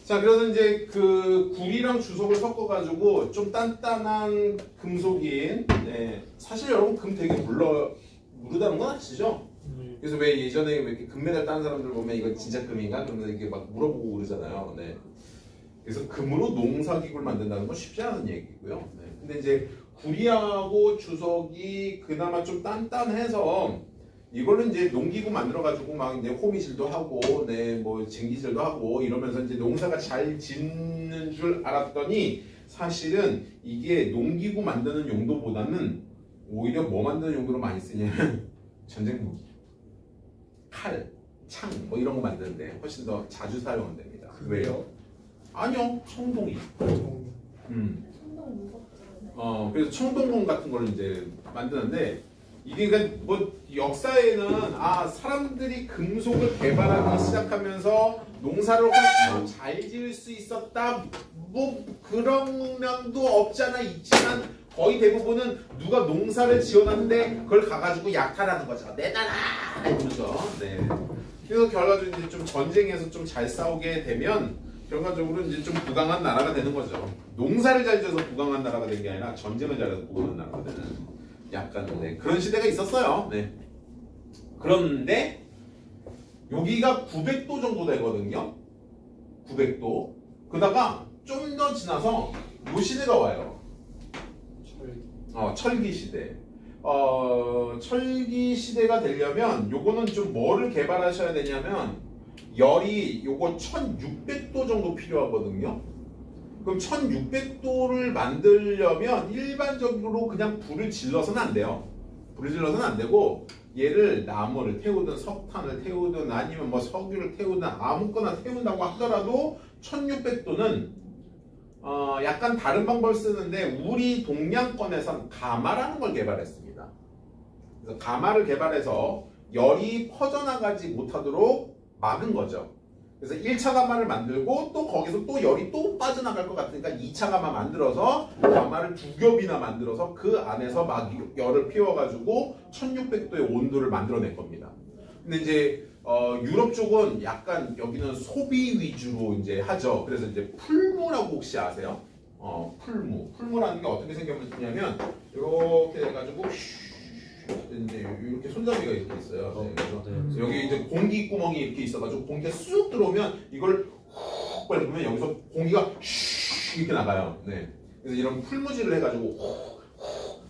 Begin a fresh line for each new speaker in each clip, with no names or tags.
자, 그래서 이제 그 구리랑 주석을 섞어가지고 좀 단단한 금속인, 네. 사실 여러분 금 되게 무르다는 건 아시죠? 그래서 왜 예전에 왜 이렇게 금메달 따는 사람들 보면 이거 진짜 금인가? 그러면서 이렇게 막 물어보고 그러잖아요. 네. 그래서 금으로 농사기구를 만든다는 건 쉽지 않은 얘기고요. 네. 근데 이제 구리하고 주석이 그나마 좀 단단해서 이걸로 이제 농기구 만들어가지고 막 이제 호미질도 하고, 네, 뭐 쟁기질도 하고 이러면서 이제 농사가 잘 짓는 줄 알았더니 사실은 이게 농기구 만드는 용도보다는 오히려 뭐 만드는 용도로 많이 쓰냐면 전쟁 무기, 칼, 창 뭐 이런 거 만드는데 훨씬 더 자주 사용됩니다. 왜요? 아니요, 청동이. 그래서 청동공 같은 걸 이제 만드는데 이게 그러니까 뭐 역사에는 사람들이 금속을 개발하기 시작하면서 농사를 훨씬 잘 지을 수 있었다 뭐 그런 면도 없지 않아 있지만 거의 대부분은 누가 농사를 지어놨는데 그걸 가가지고 약탈하는 거죠. 내 나라 이러면서. 네. 그래서 결과적으로 이제 좀 전쟁에서 좀 잘 싸우게 되면 결과적으로 이제 좀 부강한 나라가 되는 거죠. 농사를 잘 지어서 부강한 나라가 된 게 아니라 전쟁을 잘해서 부강한 나라가 되는 약간 네, 그런 시대가 있었어요. 네. 그런데 여기가 900도 정도 되거든요. 900도. 그러다가 좀 더 지나서 요 시대가 와요. 철기 시대. 철기 시대가 되려면 요거는 좀 뭐를 개발하셔야 되냐면 열이 요거 1600도 정도 필요하거든요. 그럼 1600도를 만들려면 일반적으로 그냥 불을 질러서는 안 돼요. 불을 질러서는 안 되고 얘를 나무를 태우든 석탄을 태우든 아니면 뭐 석유를 태우든 아무거나 태운다고 하더라도 1600도는 약간 다른 방법을 쓰는데 우리 동양권에선 가마라는 걸 개발했습니다. 그래서 가마를 개발해서 열이 퍼져나가지 못하도록 막은 거죠. 그래서 1차 가마를 만들고 또 거기서 또 열이 또 빠져나갈 것 같으니까 2차 가마 만들어서 가마를 2겹이나 만들어서 그 안에서 막 열을 피워가지고 1600도의 온도를 만들어낼 겁니다. 근데 이제 유럽 쪽은 약간 여기는 소비 위주로 이제 하죠. 그래서 이제 풀무라고 혹시 아세요? 풀무라는 게 어떻게 생겼냐면 이렇게 해가지고 이제 이렇게 손잡이가 이렇게 있어요. 네, 그래서 여기 이제 공기 구멍이 이렇게 있어가지고 공기가 쑥 들어오면 이걸 훅 밟으면 여기서 공기가 이렇게 나가요. 네. 그래서 이런 풀무질을 해가지고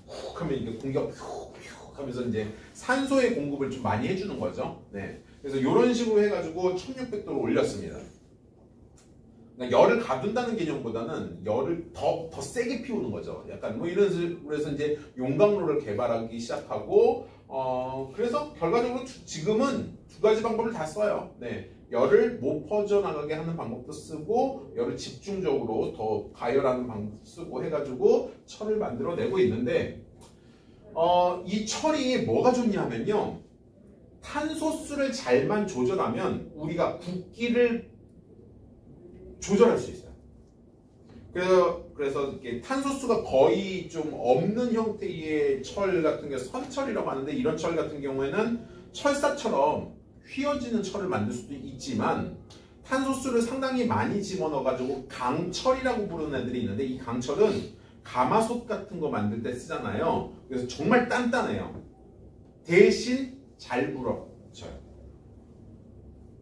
훅 하면 이게 공기가 훅 하면서 이제 산소의 공급을 좀 많이 해주는 거죠. 네. 그래서 이런 식으로 해가지고 1600도로 올렸습니다. 그러니까 열을 가둔다는 개념보다는 열을 더 세게 피우는 거죠. 약간 뭐 이런 식으로 해서 이제 용광로를 개발하기 시작하고 그래서 결과적으로 지금은 두 가지 방법을 다 써요. 네. 열을 못 퍼져나가게 하는 방법도 쓰고 열을 집중적으로 더 가열하는 방법도 쓰고 해가지고 철을 만들어내고 있는데 이 철이 뭐가 좋냐면요. 탄소수를 잘만 조절하면 우리가 붓기를 조절할 수 있어요. 그래서 이렇게 탄소수가 거의 좀 없는 형태의 철 같은 게 선철이라고 하는데 이런 철 같은 경우에는 철사처럼 휘어지는 철을 만들 수도 있지만 탄소수를 상당히 많이 집어넣어가지고 강철이라고 부르는 애들이 있는데 이 강철은 가마솥 같은 거 만들 때 쓰잖아요. 그래서 정말 단단해요. 대신 잘 불어져요.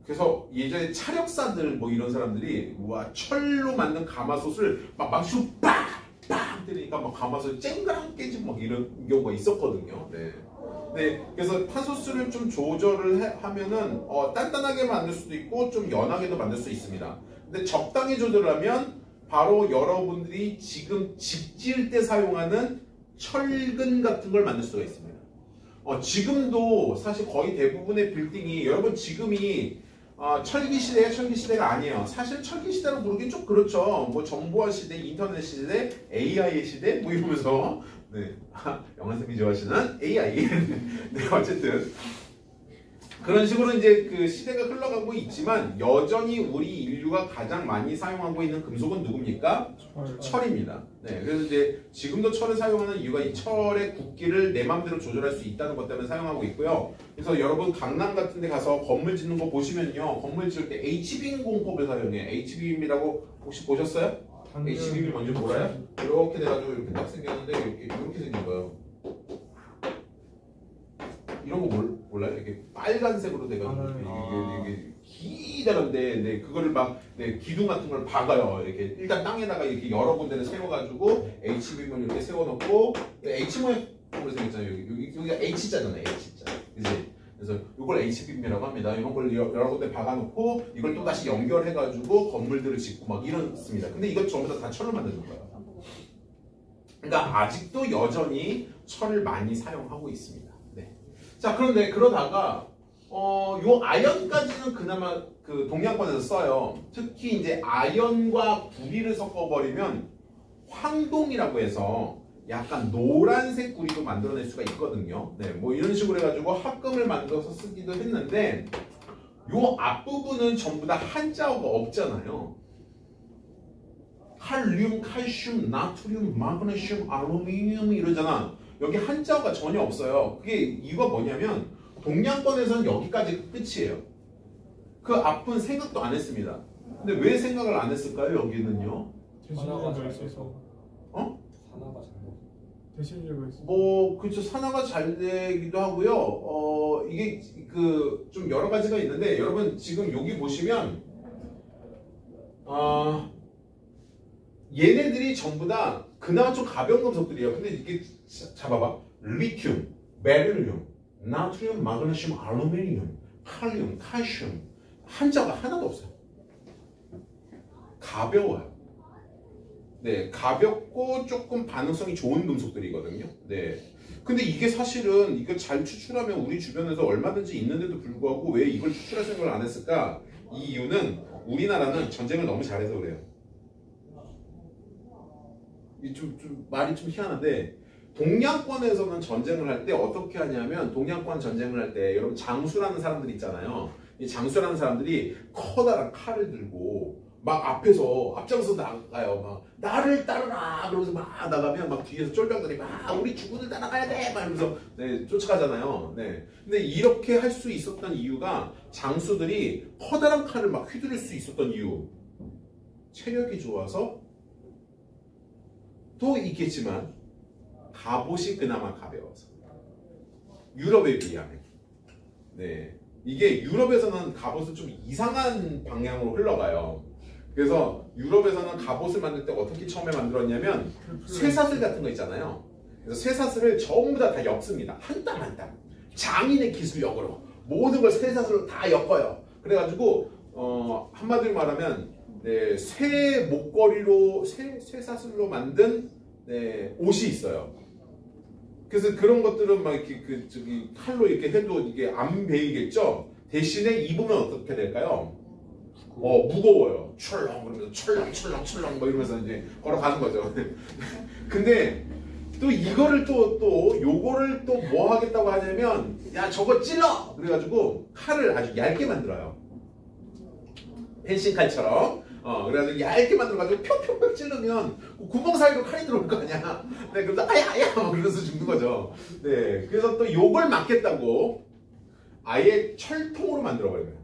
그래서 예전에 차력사들 뭐 이런 사람들이 와 철로 만든 가마솥을 막 막시로 빵빵 때리니까 막 가마솥이 쨍그랑 깨지고 막 이런 경우가 있었거든요. 네. 네. 그래서 탄소수를 좀 조절을 하면은 단단하게 만들 수도 있고 좀 연하게도 만들 수 있습니다. 근데 적당히 조절하면 바로 여러분들이 지금 집 지을 때 사용하는 철근 같은 걸 만들 수가 있습니다. 지금도 사실 거의 대부분의 빌딩이 여러분 지금이 철기 시대가 철기 시대가 아니에요. 사실 철기 시대로 부르긴 좀 그렇죠. 뭐 정보화 시대, 인터넷 시대, AI의 시대 뭐 이러면서 네. 영환쌤이 좋아하시는 AI 네, 어쨌든 그런 식으로 이제 그 시대가 흘러가고 있지만 여전히 우리 인류가 가장 많이 사용하고 있는 금속은 누굽니까? 철입니다. 네, 그래서 이제 지금도 철을 사용하는 이유가 이 철의 굵기를 내 맘대로 조절할 수 있다는 것 때문에 사용하고 있고요. 그래서 여러분 강남 같은 데 가서 건물 짓는 거 보시면요. 건물 지을 때 HBM 공법을 사용해요. HBM이라고 혹시 보셨어요? HBM이 뭔지 몰라요? 이렇게 돼가지고 이렇게 딱 생겼는데 이렇게 생긴 거예요. 이런 거 몰라요? 이렇게 빨간색으로 돼가지고 이게 기다란데 네, 그거를 막 네, 기둥 같은 걸 박아요. 이렇게 일단 땅에다가 이렇게 여러 군데를 세워가지고 HBM을 이렇게 세워놓고 H 모양으로 생겼잖아요. 여기가 H자잖아요. H자. 그지? 그래서 이걸 HBM이라고 합니다. 이런 걸 여러 군데 박아놓고 이걸 또 다시 연결해가지고 건물들을 짓고 막 이렇습니다. 근데 이것 전부 다 철로 만드는 거예요. 그러니까 아직도 여전히 철을 많이 사용하고 있습니다. 자, 그런데 그러다가 요 아연까지는 그나마 그 동양권에서 써요. 특히 이제 아연과 구리를 섞어버리면 황동이라고 해서 약간 노란색 구리도 만들어낼 수가 있거든요. 네, 뭐 이런 식으로 해가지고 합금을 만들어서 쓰기도 했는데 요 앞부분은 전부 다 한자어가 없잖아요. 칼륨, 칼슘, 나트륨, 마그네슘, 알루미늄 이러잖아. 여기 한자어가 전혀 없어요. 그게 이유가 뭐냐면 동양권에서는 여기까지 끝이에요. 그 앞은 생각도 안 했습니다. 근데 왜 생각을 안 했을까요? 여기는요?
대신이가 있어서.
산화가 잘 돼.
대신이가 있어.
뭐 그렇죠. 산화가 잘 되기도 하고요. 이게 그 좀 여러 가지가 있는데 여러분 지금 여기 보시면 얘네들이 전부 다 그나마 좀 가벼운 금속들이에요. 근데 이게 잡아봐. 리튬, 베릴륨, 나트륨, 마그네슘, 알루미늄, 칼륨, 칼슘 한자가 하나도 없어요. 가벼워요. 네, 가볍고 조금 반응성이 좋은 금속들이거든요. 네. 근데 이게 사실은 이거 잘 추출하면 우리 주변에서 얼마든지 있는데도 불구하고 왜 이걸 추출할 생각을 안 했을까? 이 이유는 우리나라는 전쟁을 너무 잘해서 그래요. 좀 말이 좀 희한한데 동양권에서는 전쟁을 할 때 어떻게 하냐면 동양권 전쟁을 할 때 여러분 장수라는 사람들 있잖아요. 이 장수라는 사람들이 커다란 칼을 들고 막 앞장서 나가요. 막 나를 따르라 그러면서 막 나가면 막 뒤에서 쫄병들이 막 우리 주군을 따라가야 돼 막 이러면서 네, 쫓아가잖아요. 네. 근데 이렇게 할 수 있었던 이유가 장수들이 커다란 칼을 막 휘두를 수 있었던 이유 체력이 좋아서 또 있겠지만 갑옷이 그나마 가벼워서 유럽에 비하면 네 이게 유럽에서는 갑옷은 좀 이상한 방향으로 흘러가요. 그래서 유럽에서는 갑옷을 만들 때 어떻게 처음에 만들었냐면 쇠사슬 같은 거 있잖아요. 그래서 쇠사슬을 전부 다 엮습니다. 한 땀 한 땀 장인의 기술력으로 모든 걸 쇠사슬로 다 엮어요. 그래가지고 한마디로 말하면 네, 쇠 목걸이로 쇠사슬로 만든 네, 옷이 있어요. 그래서 그런 것들은 막 이렇게 저기 칼로 이렇게 해도 이게 안 베이겠죠. 대신에 입으면 어떻게 될까요? 무거워요. 철렁 그러면서 철렁 뭐 이러면서 이제 걸어가는 거죠. 근데 또 이거를 또 요거를 또 뭐 하겠다고 하냐면 야 저거 찔러 그래가지고 칼을 아주 얇게 만들어요. 펜싱칼처럼. 그래가지고 얇게 만들어가지고 펴펴펴 찌르면 구멍 사이로 칼이 들어올 거 아니야. 네, 그래서 아야 막 그러면서 죽는 거죠. 네, 그래서 또 요걸 막겠다고 아예 철통으로 만들어버려요.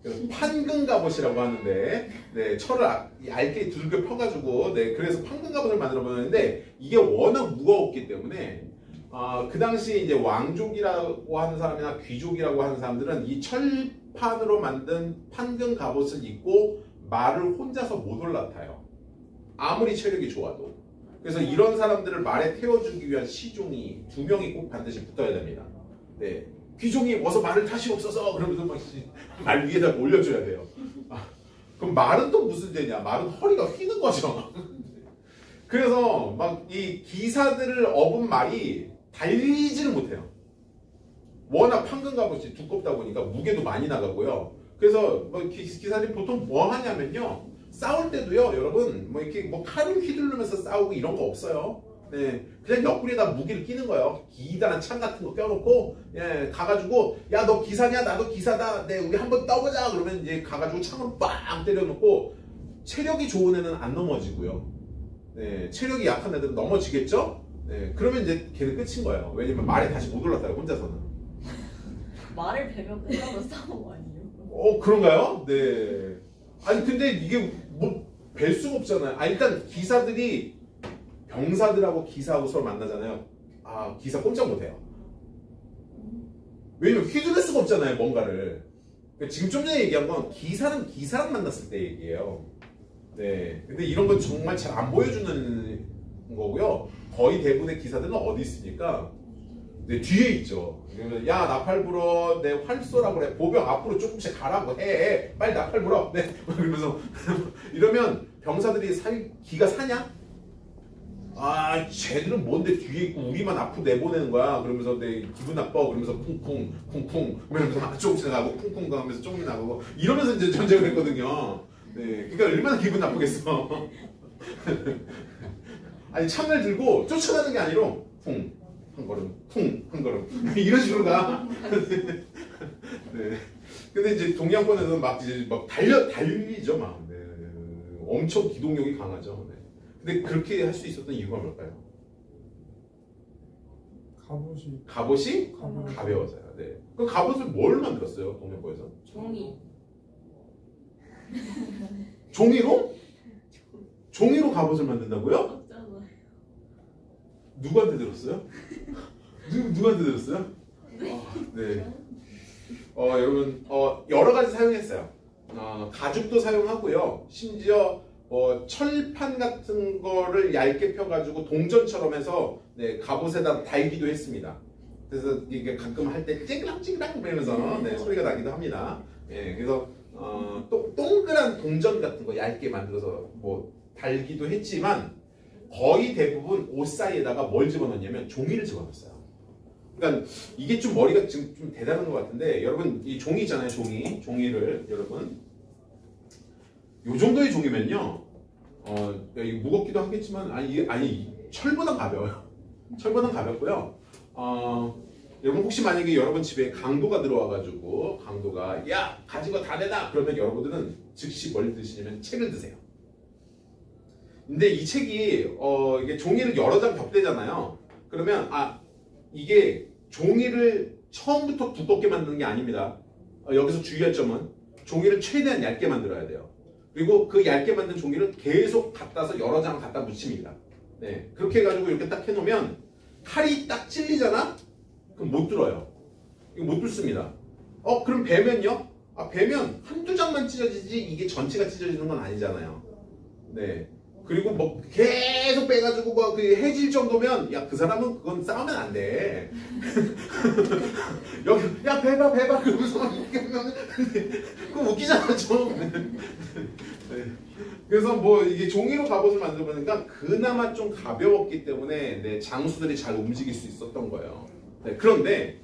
그래서 판금 갑옷이라고 하는데, 네, 철을 얇게 두들겨 펴가지고, 네, 그래서 판금 갑옷을 만들어버렸는데 이게 워낙 무거웠기 때문에. 그 당시 이제 왕족이라고 하는 사람이나 귀족이라고 하는 사람들은 이 철판으로 만든 판금 갑옷을 입고 말을 혼자서 못 올라타요. 아무리 체력이 좋아도. 그래서 이런 사람들을 말에 태워주기 위한 시종이 2명이 꼭 반드시 붙어야 됩니다. 네, 귀종이 어서 말을 타시옵소서 그러면서 막 말 위에다 올려줘야 돼요. 그럼 말은 또 무슨 죄냐? 말은 허리가 휘는 거죠. 그래서 막 이 기사들을 업은 말이 달리지를 못해요. 워낙 판금 갑옷이 두껍다 보니까 무게도 많이 나가고요. 그래서 뭐 기사들이 보통 뭐 하냐면요. 싸울 때도요, 여러분, 뭐 이렇게 뭐 칼을 휘두르면서 싸우고 이런 거 없어요. 네, 그냥 옆구리에다 무기를 끼는 거예요. 기다란 창 같은 거 껴놓고 예, 가가지고 야 너 기사냐? 나도 기사다. 네, 우리 한번 떠보자. 그러면 이제 가가지고 창으로 빵 때려놓고 체력이 좋은 애는 안 넘어지고요. 네, 체력이 약한 애들은 넘어지겠죠? 네, 그러면 이제 걔는 끝인 거예요. 왜냐면 말에 다시 못 올랐어요. 혼자서는.
말을 베면 끝나는 싸움 아니에요?
그런가요? 네. 아니 근데 이게 뭐 뵐 수가 없잖아요. 일단 기사들이 병사들하고 기사하고 서로 만나잖아요. 기사 꼼짝 못해요. 왜냐면 휘두를 수가 없잖아요, 뭔가를. 그러니까 지금 좀 전에 얘기한 건 기사는 기사랑 만났을 때 얘기예요. 네. 근데 이런 건 정말 잘 안 보여주는 거고요. 거의 대부분의 기사들은 어디 있습니까? 네, 뒤에 있죠. 야, 나팔 불어. 내 활 쏘라고 그래. 보병 앞으로 조금씩 가라고 해. 빨리 나팔 불어. 네. 그러면서 이러면 병사들이 기가 사냐? 쟤들은 뭔데 뒤에 있고 우리만 앞으로 내보내는 거야. 그러면서 내 기분 나빠. 그러면서 쿵쿵 쿵쿵 그러면서 조금씩 나가고 쿵쿵 가면서 조금씩 나가고 이러면서 이제 전쟁을 했거든요. 네, 그러니까 얼마나 기분 나쁘겠어. 아니 창을 들고 쫓아가는 게 아니라 쿵 한 걸음, 쿵 한 걸음 이런 식으로 가. 네. 근데 이제 동양권에서는 막 이제 막 달리죠 막. 네. 엄청 기동력이 강하죠. 네. 근데 그렇게 할 수 있었던 이유가 뭘까요? 갑옷이 가벼워서요. 네. 그 갑옷을 뭘 만들었어요? 동양권에서? 종이로? 종이로 갑옷을 만든다고요?
없잖아요.
누구한테 들었어요? 누구한테 들었어요? 네. 여러분 여러 가지 사용했어요. 가죽도 사용하고요. 심지어 철판 같은 거를 얇게 펴가지고 동전처럼 해서 네, 갑옷에다 달기도 했습니다. 그래서 이게 가끔 할 때 쨍랑쨍랑 그러면서 네, 소리가 나기도 합니다. 네, 그래서 동그란 동전 같은 거 얇게 만들어서 뭐 달기도 했지만 거의 대부분 옷 사이에다가 뭘 집어넣냐면 종이를 집어넣었어요. 그러니까 이게 좀 머리가 지금 좀 대단한 것 같은데 여러분 이 종이 있잖아요. 종이를 여러분 요 정도의 종이면요 이게 무겁기도 하겠지만 아니 철보다 가벼워요. 철보다 가볍고요. 여러분 혹시 만약에 여러분 집에 강도가 들어와가지고 강도가 야 가진 거 다 내놔 그러면 여러분들은 즉시 뭘 드시냐면 책을 드세요. 근데 이 책이 이게 종이를 여러 장 겹대잖아요. 그러면 이게 종이를 처음부터 두껍게 만드는 게 아닙니다. 여기서 주의할 점은 종이를 최대한 얇게 만들어야 돼요. 그리고 그 얇게 만든 종이를 계속 갖다서 여러 장 갖다 붙입니다. 네, 그렇게 해가지고 이렇게 딱 해놓으면 칼이 딱 찔리잖아? 그럼 못 들어요. 이거 못 뚫습니다. 그럼 배면요? 배면 한두 장만 찢어지지 이게 전체가 찢어지는 건 아니잖아요. 네. 그리고 뭐 계속 빼가지고 뭐 해질 정도면 야 그 사람은 그건 싸우면 안 돼. 여기 야 배봐 그러면서 이렇게 하면 그거 웃기잖아 좀. 네. 그래서 뭐 이게 종이로 갑옷을 만들어 보니까 그나마 좀 가벼웠기 때문에 네, 장수들이 잘 움직일 수 있었던 거예요. 네, 그런데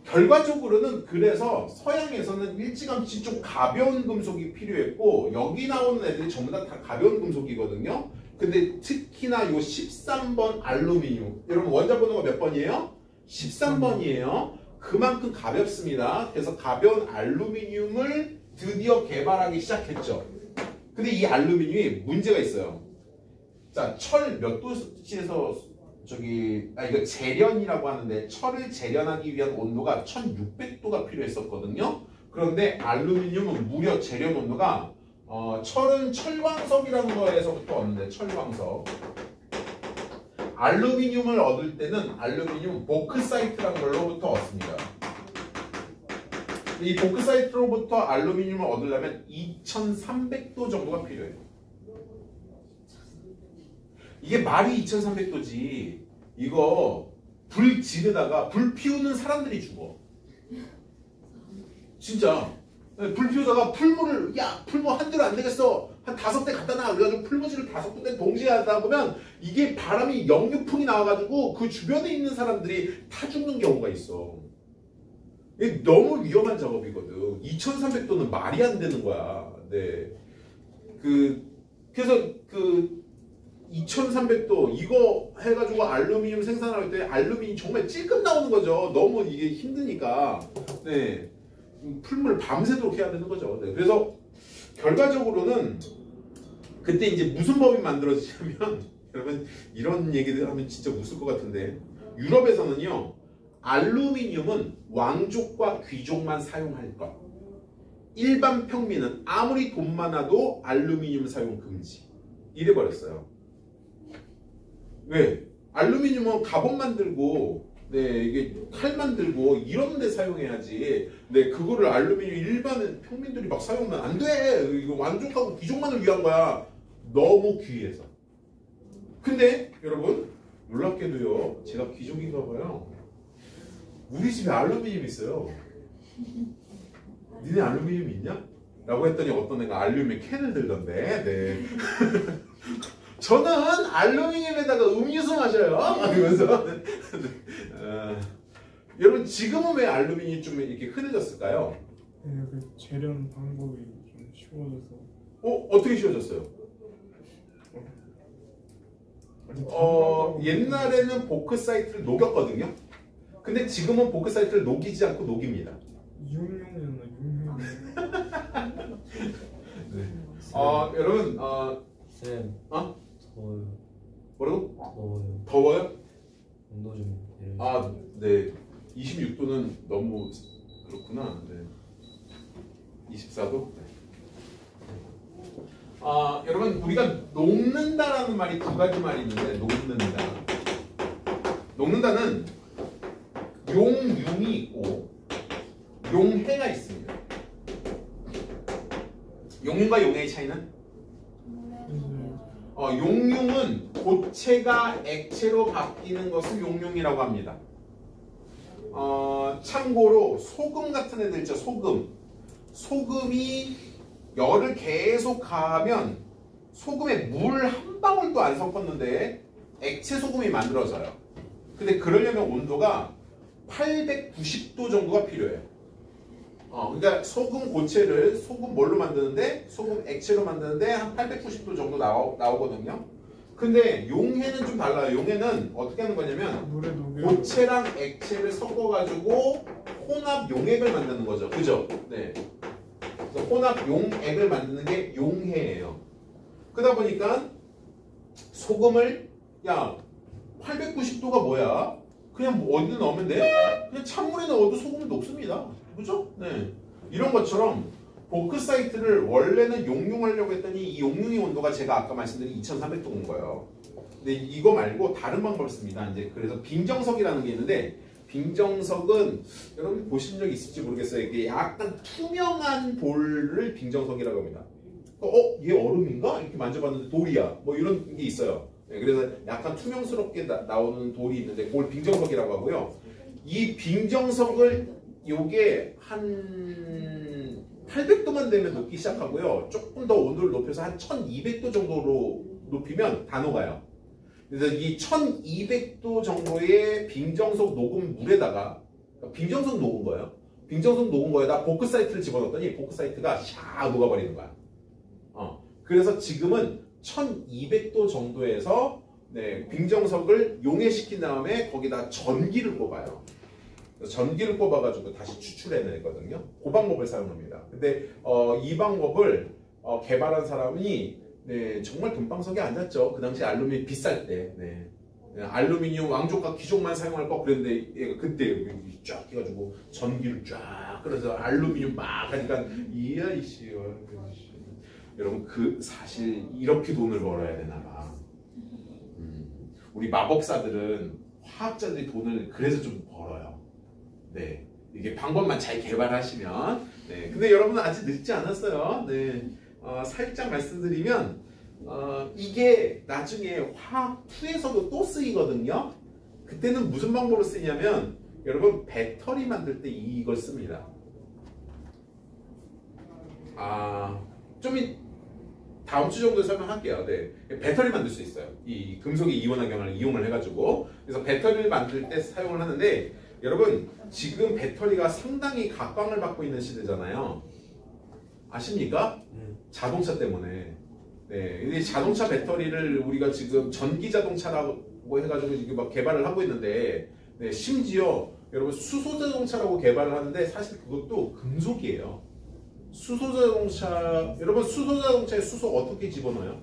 결과적으로는 그래서 서양에서는 일찌감치 좀 가벼운 금속이 필요했고 여기 나오는 애들이 전부 다 가벼운 금속이거든요. 근데 특히나 요 13번 알루미늄 여러분 원자 번호가 몇 번이에요? 13번이에요. 그만큼 가볍습니다. 그래서 가벼운 알루미늄을 드디어 개발하기 시작했죠. 근데 이 알루미늄이 문제가 있어요. 자, 철 몇 도씨에서 이거 재련이라고 하는데 철을 재련하기 위한 온도가 1600도가 필요했었거든요. 그런데 알루미늄은 무려 재련 온도가 철은 철광석이라는 거에서부터 얻는데 철광석. 알루미늄을 얻을 때는 알루미늄 보크사이트라는 걸로부터 얻습니다. 이 보크사이트로부터 알루미늄을 얻으려면 2300도 정도가 필요해요. 이게 말이 2300도지 이거 불 지르다가 불 피우는 사람들이 죽어. 진짜 불 피우다가 풀물을 풀물 한 대로 안 되겠어 한 5대 갖다 놔 그래가지고 풀무지를 5군데 동시에 하다 보면 이게 바람이 역류풍이 나와가지고 그 주변에 있는 사람들이 타 죽는 경우가 있어. 이게 너무 위험한 작업이거든. 2300도는 말이 안 되는 거야. 네. 그래서 2300도 이거 해가지고 알루미늄 생산할 때 알루미늄 정말 찔끔 나오는 거죠. 너무 이게 힘드니까. 네. 풀물 밤새도록 해야 되는 거죠. 네. 그래서 결과적으로는 그때 이제 무슨 법이 만들어지냐면 여러분 이런 얘기들 하면 진짜 웃을 것 같은데 유럽에서는요 알루미늄은 왕족과 귀족만 사용할 것, 일반 평민은 아무리 돈 많아도 알루미늄 사용 금지 이래 버렸어요. 왜? 알루미늄은 갑옷 만들고 네 이게 칼 만들고 이런 데 사용해야지. 네 그거를 알루미늄 일반 평민들이 막 사용하면 안 돼. 이거 왕족하고 귀족만을 위한 거야. 너무 귀해서. 근데 여러분 놀랍게도요 제가 귀족인가 봐요. 우리 집에 알루미늄 있어요. 니네 알루미늄 있냐? 라고 했더니 어떤 애가 알루미늄 캔을 들던데. 네. 저는 알루미늄에다가 음료수 마셔요. 이러면서. 여러분 지금은 왜 알루미늄이 좀 이렇게 흔해졌을까요?
네, 그 재련 방법이 좀 쉬워져서.
어떻게 쉬워졌어요? 옛날에는 보크사이트를 녹였거든요. 근데 지금은 보크사이트를 녹이지 않고 녹입니다.
이용용이었나 융용.
네. 여러분
쌤. 더워요.
뭐라고?
더워요.
더워요?
온도 좀 내려주세요.
네. 26도는 너무 그렇구나. 네. 24도? 네. 여러분 우리가 녹는다라는 말이 두 가지 말이 있는데 녹는다. 녹는다는 용융이 있고 용해가 있습니다. 용융과 용해의 차이는? 용융은 고체가 액체로 바뀌는 것을 용융이라고 합니다. 참고로 소금 같은 애들 있죠. 소금이 열을 계속 가하면 소금에 물 한 방울도 안 섞었는데 액체 소금이 만들어져요. 근데 그러려면 온도가 890도 정도가 필요해요. 그러니까 소금 고체를 소금 뭘로 만드는데 소금 액체로 만드는데 한 890도 정도 나오거든요. 근데 용해는 좀 달라요. 용해는 어떻게 하는 거냐면
물에 녹여.
고체랑 액체를 섞어가지고 혼합 용액을 만드는 거죠. 그죠? 네. 그래서 혼합 용액을 만드는 게 용해예요. 그러다 보니까 소금을 890도가 뭐야? 그냥 어디든 넣으면 돼요? 그냥 찬물에 넣어도 소금은 녹습니다. 그죠? 네. 이런 것처럼 보크사이트를 원래는 용융하려고 했더니 이 용융의 온도가 제가 아까 말씀드린 2300도인 거예요. 근데 이거 말고 다른 방법을 씁니다. 이제 그래서 빙정석이라는 게 있는데 빙정석은 여러분 보신 적 있을지 모르겠어요. 이게 약간 투명한 볼을 빙정석이라고 합니다. 얘 얼음인가? 이렇게 만져봤는데 돌이야. 뭐 이런 게 있어요. 네, 그래서 약간 투명스럽게 나오는 돌이 있는데 그걸 빙정석이라고 하고요. 이 빙정석을 요게 한 800도만 되면 녹기 시작하고요. 조금 더 온도를 높여서 한 1200도 정도로 높이면 다 녹아요. 그래서 이 1200도 정도의 빙정석 녹은 물에다가 빙정석 녹은 거예요. 빙정석 녹은 거에다 보크사이트를 집어넣었더니 보크사이트가 샥 녹아버리는 거야. 그래서 지금은 1200도 정도에서 빙정석을 용해시킨 다음에 거기다 전기를 꼽아요. 전기를 꼽아가지고 다시 추출해내거든요. 그 방법을 사용합니다. 근데 이 방법을 개발한 사람이 정말 금방석에 앉았죠. 그 당시 알루미늄 비쌀 때. 알루미늄 왕족과 귀족만 사용할 거 그랬는데 얘가 그때 쫙 해가지고 전기를 쫙 그래서 알루미늄 막 하니까 이야 이씨 여러분 사실 이렇게 돈을 벌어야 되나 봐. 우리 마법사들은 화학자들이 돈을 그래서 좀 벌어요. 네, 이게 방법만 잘 개발하시면. 근데 여러분은 아직 늦지 않았어요. 살짝 말씀드리면 이게 나중에 화학 2에서도 또 쓰이거든요. 그때는 무슨 방법으로 쓰냐면 여러분 배터리 만들 때 이걸 씁니다. 좀 다음 주 정도에 설명할게요. 배터리 만들 수 있어요. 이 금속의 이온화경을 이용을 해가지고. 그래서 배터리를 만들 때 사용을 하는데 여러분 지금 배터리가 상당히 각광을 받고 있는 시대잖아요. 아십니까? 자동차 때문에. 네, 근데 자동차 배터리를 우리가 지금 전기 자동차라고 해가지고 지금 막 개발을 하고 있는데, 네, 심지어 여러분 수소 자동차라고 개발을 하는데 사실 그것도 금속이에요. 수소 자동차, 여러분 수소 자동차에 수소 어떻게 집어넣어요?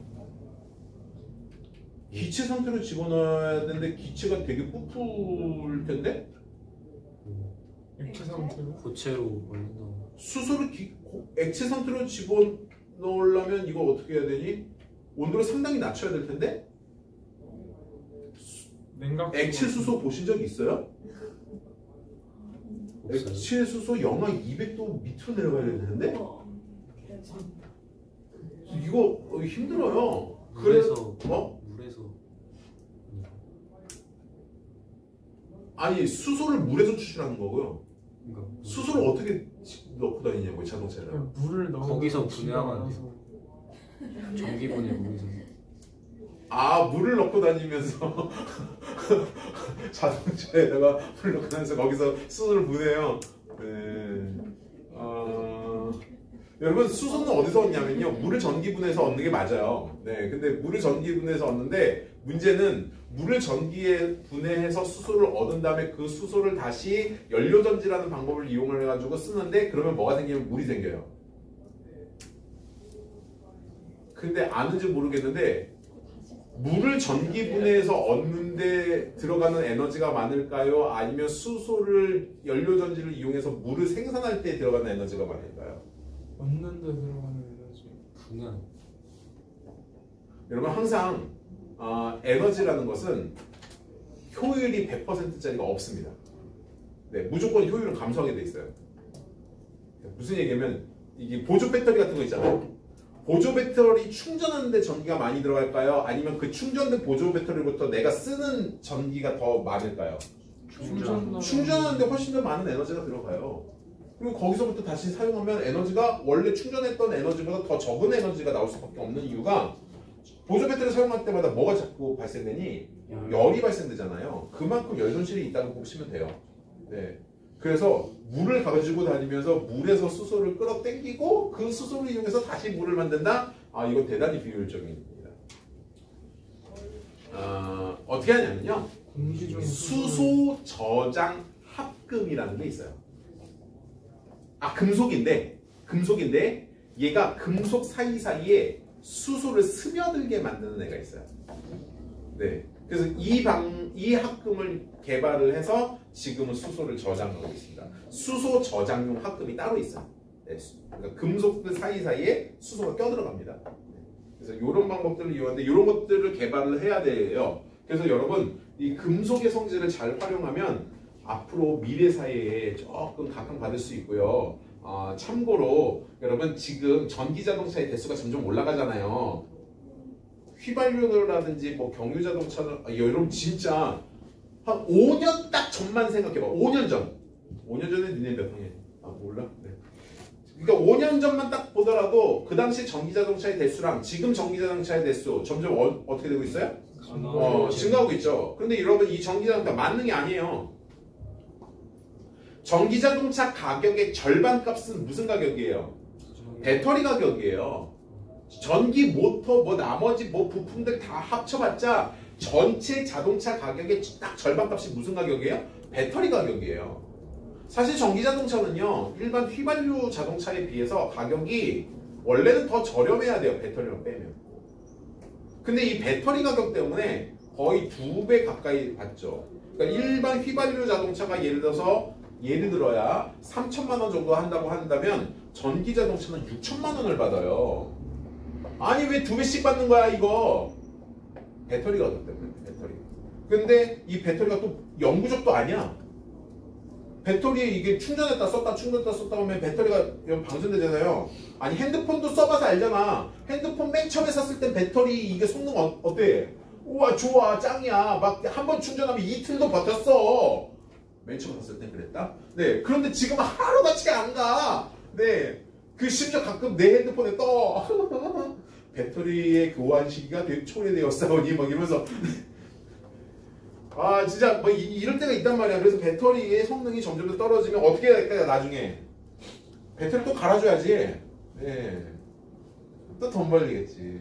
기체 상태로 집어넣어야 되는데 기체가 되게 부풀 텐데
액체 상태로
고체로 만든다고.
수소를 액체 상태로 집어넣으려면 이거 어떻게 해야 되니? 온도를 상당히 낮춰야 될 텐데
냉각
액체 수소 보신 적 있어요?
없어요.
액체 수소 영하 200도 밑으로 내려가야 되는데
우와. 대박.
이거 힘들어요.
물에서
어?
물에서
아니 수소를 물에서 추출하는 거고요.
그러니까
수소를 어떻게 넣고 다니냐고요 자동차에다가.
그냥 물을 넣어
거기서 분해하면 안 전기분해 거기서.
아 물을 넣고 다니면서 자동차에다가 물을 넣고 다니면서 거기서 수소를 분해요. 네. 여러분 수소는 어디서 얻냐면요 물을 전기분해해서 얻는 게 맞아요. 네, 근데 물을 전기분해해서 얻는데 문제는 물을 전기에 분해해서 수소를 얻은 다음에 그 수소를 다시 연료전지라는 방법을 이용을 해가지고 쓰는데 그러면 뭐가 생기면 물이 생겨요. 근데 아는지 모르겠는데 물을 전기분해해서 얻는데 들어가는 에너지가 많을까요? 아니면 수소를 연료전지를 이용해서 물을 생산할 때 들어가는 에너지가 많을까요?
얻는 데 들어가는 에너지.
분한.
여러분 항상 에너지라는 것은 효율이 100%짜리가 없습니다. 네, 무조건 효율은 감소하게 돼 있어요. 무슨 얘기냐면 이게 보조 배터리 같은 거 있잖아요. 보조 배터리 충전하는데 전기가 많이 들어갈까요? 아니면 그 충전된 보조 배터리부터 내가 쓰는 전기가 더 많을까요? 충전하는데 훨씬 더 많은 에너지가 들어가요. 그리고 거기서부터 다시 사용하면 에너지가 원래 충전했던 에너지보다 더 적은 에너지가 나올 수밖에 없는 이유가 보조 배터리 사용할 때마다 뭐가 자꾸 발생되니? 열이 발생되잖아요. 그만큼 열 손실이 있다고 보시면 돼요. 네. 그래서 물을 가지고 다니면서 물에서 수소를 끌어당기고 그 수소를 이용해서 다시 물을 만든다? 이건 대단히 비효율적인 일입니다. 어떻게 하냐면요.
공기 중
수소 저장 합금이라는 게 있어요. 금속인데 얘가 금속 사이사이에 수소를 스며들게 만드는 애가 있어요. 네. 그래서 이 합금을 개발을 해서 지금은 수소를 저장하고 있습니다. 수소 저장용 합금이 따로 있어요. 네. 그러니까 금속들 사이사이에 수소가 껴들어갑니다. 그래서 이런 방법들을 이용하는데 이런 것들을 개발을 해야 돼요. 그래서 여러분 이 금속의 성질을 잘 활용하면 앞으로 미래 사회에 조금 각광받을 수 있고요. 참고로 여러분 지금 전기자동차의 대수가 점점 올라가잖아요. 휘발유라든지 뭐 경유자동차는 여러분 진짜 한 5년 딱 전만 생각해봐. 5년 전에 니네 몇 학년? 몰라? 네. 그러니까 5년 전만 딱 보더라도 그 당시 전기자동차의 대수랑 지금 전기자동차의 대수 점점 어떻게 되고 있어요? 증가하고 있죠. 근데 여러분 이 전기자동차 만능이 아니에요. 전기자동차 가격의 절반 값은 무슨 가격이에요? 배터리 가격이에요. 전기 모터 뭐 나머지 뭐 부품들 다 합쳐봤자 전체 자동차 가격의 딱 절반 값이 무슨 가격이에요? 배터리 가격이에요. 사실 전기자동차는요 일반 휘발유 자동차에 비해서 가격이 원래는 더 저렴해야 돼요. 배터리만 빼면. 근데 이 배터리 가격 때문에 거의 2배 가까이 받죠. 그러니까 일반 휘발유 자동차가 예를 들어야 3천만 원 정도 한다고 한다면 전기 자동차는 6천만 원을 받아요. 아니 왜 2배씩 받는 거야 이거? 배터리 가격 때문에. 배터리. 근데 이 배터리가 또 영구적도 아니야. 배터리 이게 충전했다 썼다 하면 배터리가 방전되잖아요. 아니 핸드폰도 써봐서 알잖아. 핸드폰 맨 처음에 샀을 땐 배터리 이게 성능 어때? 우와 좋아 짱이야. 막 한 번 충전하면 이틀도 버텼어. 맨 처음 샀을 땐 그랬다? 네. 그런데 지금 하루같이 안 가. 네. 그 심지어 가끔 내 핸드폰에 떠. 배터리의 교환 시기가 초래되었사오니 막 이러면서 진짜 뭐 이럴 때가 있단 말이야. 그래서 배터리의 성능이 점점 더 떨어지면 어떻게 해야 될까요? 나중에 배터리 또 갈아줘야지. 네. 또 돈 벌리겠지.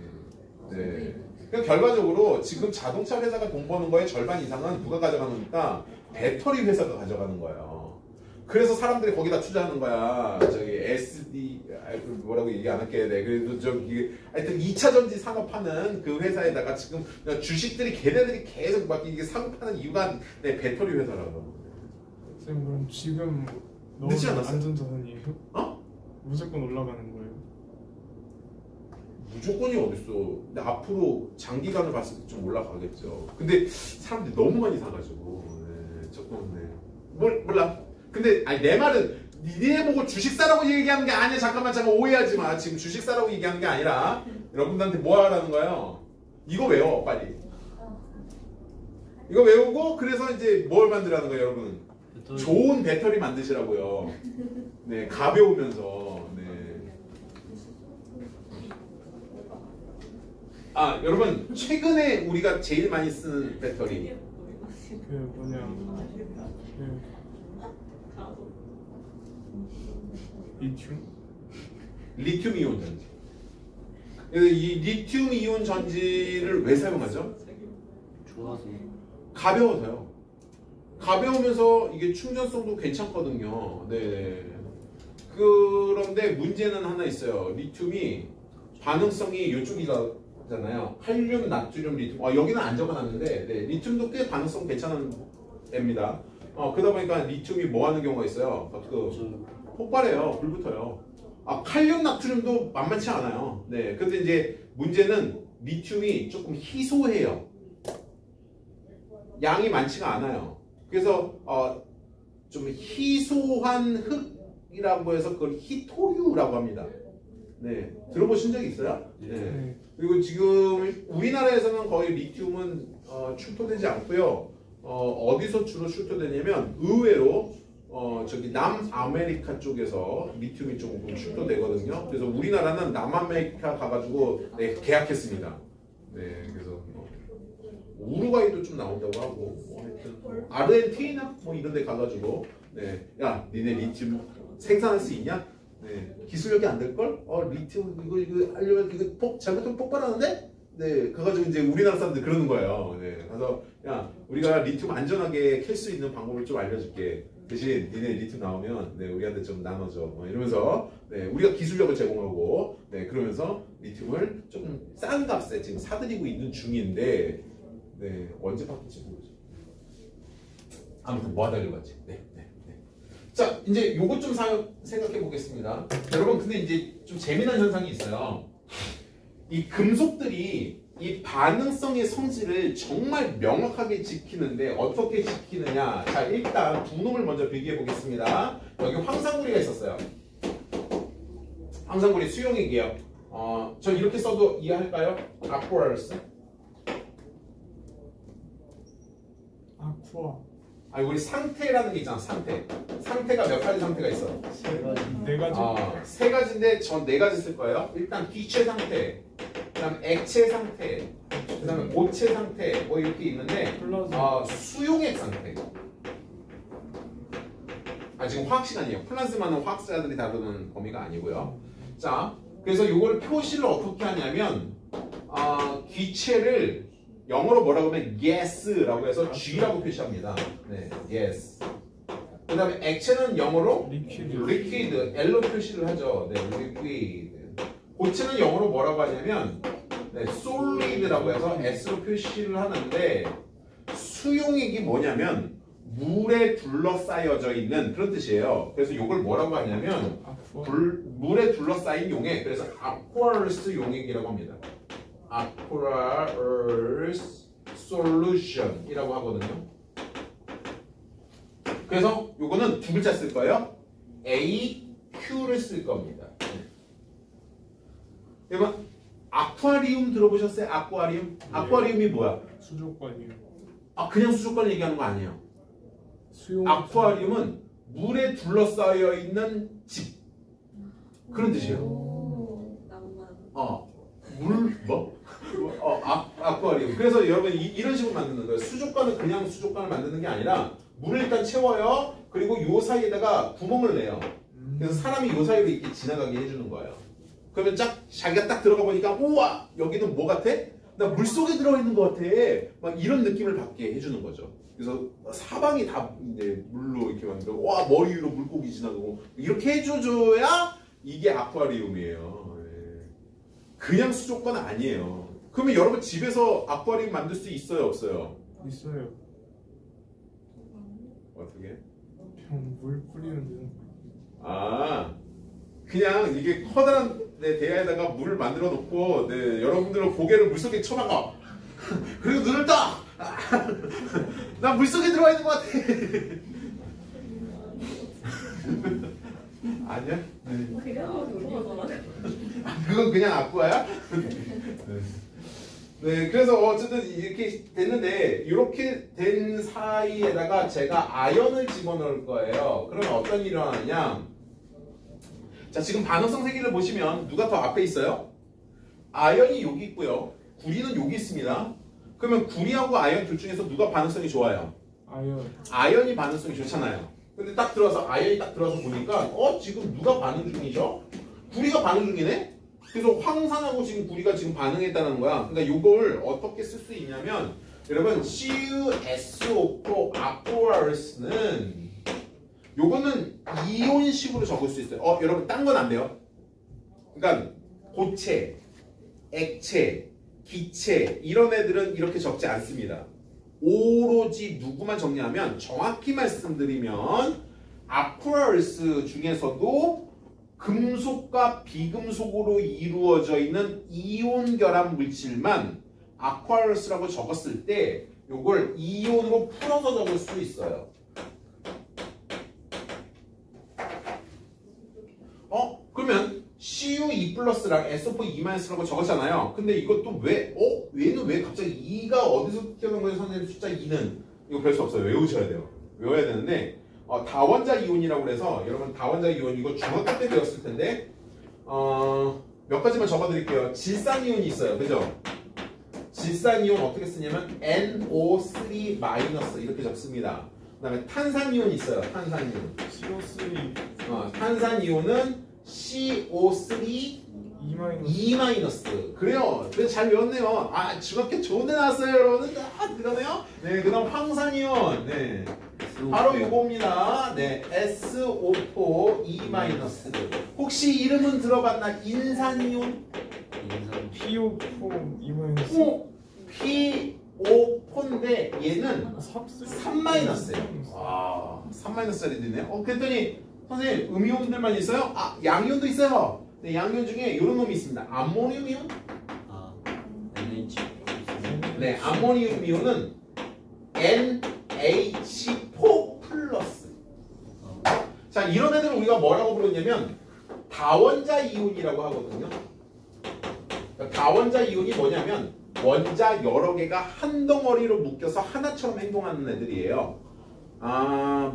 네. 그러니까 결과적으로 지금 자동차 회사가 돈 버는 거의 절반 이상은 누가 가져가니까 배터리 회사가 가져가는 거예요. 그래서 사람들이 거기다 투자하는 거야. 저기 SD 뭐라고 얘기 안 할게. 네. 그래도 저기 하여튼 2차 전지 산업하는 그 회사에다가 지금 주식들이 걔네들이 계속 막 이게 사고 파는 이유가 네, 배터리 회사라고.
쌤 그럼 지금
늦지
넣으면
않았어요?
안전자산이에요?
어?
무조건 올라가는 거예요?
무조건이 어딨어. 근데 앞으로 장기간을 봤을 때 좀 올라가겠죠. 근데 사람들이 너무 많이 사가지고 네, 조금 네. 몰라. 근데 아니 내 말은 니네 보고 주식 사라고 얘기하는 게 아니야. 잠깐만 오해하지 마. 지금 주식 사라고 얘기하는 게 아니라 여러분들한테 뭐 하라는 거예요? 이거 외워 빨리. 이거 외우고 그래서 이제 뭘 만들라는 거예요, 여러분? 좋은 배터리 만드시라고요. 네, 가벼우면서. 네. 아, 여러분 최근에 우리가 제일 많이 쓰는 배터리.
그 뭐냐 그 리튬?
리튬 이온 전지. 그래서 이 리튬 이온 전지를 왜 사용하죠?
좋아서.
가벼워서요. 가벼우면서 이게 충전성도 괜찮거든요. 네. 그런데 문제는 하나 있어요. 리튬이 반응성이 이쪽이잖아요. 칼륨, 나트륨, 리튬. 여기는 안 적어놨는데 네, 리튬도 꽤 반응성 괜찮은 애입니다. 그러다 보니까 리튬이 뭐 하는 경우가 있어요. 폭발해요. 불 붙어요. 칼륨, 나트륨도 만만치 않아요. 네. 근데 이제 문제는 리튬이 조금 희소해요. 양이 많지가 않아요. 그래서 좀 희소한 흙이라고 해서 그걸 희토류라고 합니다. 네, 들어보신 적 있어요? 네. 그리고 지금 우리나라에서는 거의 리튬은 출토되지 않고요. 어디서 주로 출토되냐면 의외로 저기 남아메리카 쪽에서 리튬이 조금 출토되거든요. 그래서 우리나라는 남아메리카 가가지고 네, 계약했습니다. 네, 그래서 우루과이도 좀 나온다고 하고 하여튼 아르헨티나 뭐 이런 데 가가지고 네, 야 니네 리튬 생산할 수 있냐? 네, 기술력이 안 될걸? 리튬 이거 알려면 이거 잘못하면 폭발하는데? 네, 가가지고 이제 우리나라 사람들 그러는 거예요. 네, 그래서 야 우리가 리튬 안전하게 캘 수 있는 방법을 좀 알려줄게. 대신 니네 리튬 나오면 네, 우리한테 좀 나눠줘. 이러면서 네, 우리가 기술력을 제공하고 네, 그러면서 리튬을 조금 싼 값에 지금 사들이고 있는 중인데 네, 언제 바뀔지 모르죠. 아무튼 뭐 하다 읽었지. 네. 자, 이제 요것 좀 생각해 보겠습니다. 여러분, 근데 이제 좀 재미난 현상이 있어요. 이 금속들이 이 반응성의 성질을 정말 명확하게 지키는데 어떻게 지키느냐. 자, 일단 두 놈을 먼저 비교해 보겠습니다. 여기 황산구리가 있었어요. 황산구리 수용액이에요. 저 이렇게 써도 이해할까요? aqueous.
아쿠아
우리 상태라는 게 있잖아. 상태가 몇 가지 상태가 있어?
네 가지.
세 가지인데 전 네 가지 쓸 거예요. 일단 기체 상태, 그다음 액체 상태, 그다음에 고체 상태 뭐 이렇게 있는데 수용액 상태. 지금 화학 시간이에요. 플라즈마는 화학자들이 다루는 범위가 아니고요. 자, 그래서 이걸 표시를 어떻게 하냐면 기체를 영어로 뭐라고 하면 gas라고 해서 G라고 표시합니다. 네, gas. 그 다음에 액체는 영어로 liquid, L로 표시를 하죠. 네, liquid. 고체는 영어로 뭐라고 하냐면 네, solid라고 해서 S로 표시를 하는데 수용액이 뭐냐면 물에 둘러싸여져 있는 그런 뜻이에요. 그래서 이걸 뭐라고 하냐면 물에 둘러싸인 용액. 그래서 aqueous 용액이라고 합니다. aqueous solution 이라고 하거든요. 그래서 요거는 두 글자 쓸 거예요. AQ를 쓸 겁니다. 여러분 아쿠아리움 들어보셨어요? 아쿠아리움?
네.
아쿠아리움이 뭐야?
수족관이요.
그냥 수족관 얘기하는 거 아니에요.
수용.
아쿠아리움은 물에 둘러싸여 있는 집 그런 뜻이에요. 아쿠아리움. 그래서 여러분 이런 식으로 만드는 거예요. 수족관은 그냥 수족관을 만드는 게 아니라 물을 일단 채워요. 그리고 요 사이에다가 구멍을 내요. 그래서 사람이 요 사이로 이렇게 지나가게 해주는 거예요. 그러면 자기가 딱 들어가 보니까 우와 여기는 뭐 같아? 나 물속에 들어있는 것 같아. 막 이런 느낌을 받게 해주는 거죠. 그래서 사방이 다 이제 물로 이렇게 만들고 와 머리 위로 물고기 지나가고 이렇게 해줘야 이게 아쿠아리움이에요. 네. 그냥 수족관 아니에요. 그러면 여러분 집에서 아쿠아리움 만들 수 있어요 없어요?
있어요.
어떻게?
그냥 물 뿌리면 되는
아 그냥 이게 커다란 대야에다가 물을 만들어 놓고 여러분들은 고개를 물속에 쳐박아. 그리고 눈을 떠. 나 물속에 들어와 있는 것 같아. 아니야? 그건 그냥 아쿠아야? 네, 그래서 어쨌든 이렇게 됐는데 이렇게 된 사이에다가 제가 아연을 집어넣을 거예요. 그러면 어떤 일이 일어나느냐? 자, 지금 반응성 세기를 보시면 누가 더 앞에 있어요? 아연이 여기 있고요. 구리는 여기 있습니다. 그러면 구리하고 아연 둘 중에서 누가 반응성이 좋아요?
아연.
아연이 반응성이 좋잖아요. 근데 딱 들어서 아연이 딱 들어서 보니까 지금 누가 반응 중이죠? 구리가 반응 중이네? 그래서 황산하고 지금 구리가 지금 반응했다는 거야. 그러니까 이걸 어떻게 쓸 수 있냐면 여러분 CuSO4 aqueous는 요거는 이온식으로 적을 수 있어요. 여러분 딴 건 안 돼요. 그러니까 고체, 액체, 기체 이런 애들은 이렇게 적지 않습니다. 오로지 누구만 정리하면 정확히 말씀드리면 아쿠아리스 중에서도 금속과 비금속으로 이루어져 있는 이온 결합 물질만 아쿠아리스라고 적었을 때 요걸 이온으로 풀어서 적을 수 있어요. 그러면 Cu2+랑 SO4 2-라고 적었잖아요. 근데 이것도 얘는 왜 갑자기 2가 어디서 튀어나온 거예요? 선생님 숫자 2는 이거 별 수 없어요. 외우셔야 돼요. 외워야 되는데 다원자 이온이라고 그래서 여러분 다원자 이온 이거 중학교 때 배웠을 텐데 몇 가지만 적어드릴게요. 질산이온이 있어요. 그죠? 질산이온 어떻게 쓰냐면 NO3- 이렇게 적습니다. 그 다음에 탄산이온이 있어요. 탄산이온.
CO3
탄산이온은 CO3 2-. 그래요. 그래서 잘 외웠네요. 중학교 좋은 데 나왔어요, 여러분. 그러네요. 네, 그 다음 황산이온. 네. 바로 요겁니다. 네, SO4 2-. 혹시 이름은 들어봤나? 인산이온?
PO4
P5인데 얘는 3-예요.
3-.
3-짜리도 있네요. 그랬더니 선생님 음이온들만 있어요? 양이온도 있어요. 네, 양이온 중에 이런 놈이 있습니다. 암모늄 이온?
NH.
네, 암모늄 이온은 NH4+. 자, 이런 애들을 우리가 뭐라고 부르냐면 다원자 이온이라고 하거든요. 그러니까 다원자 이온이 뭐냐면 원자 여러 개가 한 덩어리로 묶여서 하나처럼 행동하는 애들이에요.